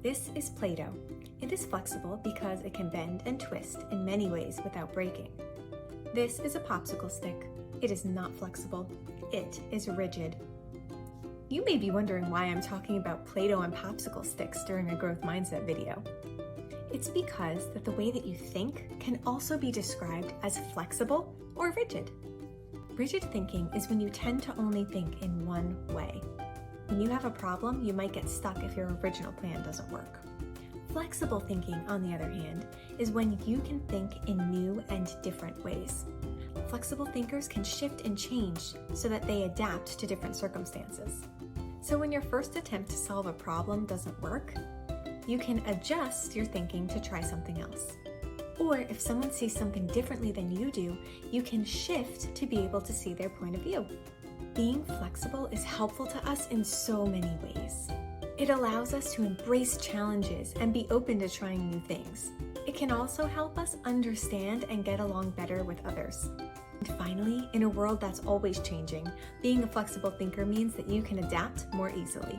This is Play-Doh. It is flexible because it can bend and twist in many ways without breaking. This is a popsicle stick. It is not flexible. It is rigid. You may be wondering why I'm talking about Play-Doh and popsicle sticks during a growth mindset video. It's because that the way that you think can also be described as flexible or rigid. Rigid thinking is when you tend to only think in one way. When you have a problem, you might get stuck if your original plan doesn't work. Flexible thinking, on the other hand, is when you can think in new and different ways. Flexible thinkers can shift and change so that they adapt to different circumstances. So when your first attempt to solve a problem doesn't work, you can adjust your thinking to try something else. Or if someone sees something differently than you do, you can shift to be able to see their point of view. Being flexible is helpful to us in so many ways. It allows us to embrace challenges and be open to trying new things. It can also help us understand and get along better with others. And finally, in a world that's always changing, being a flexible thinker means that you can adapt more easily.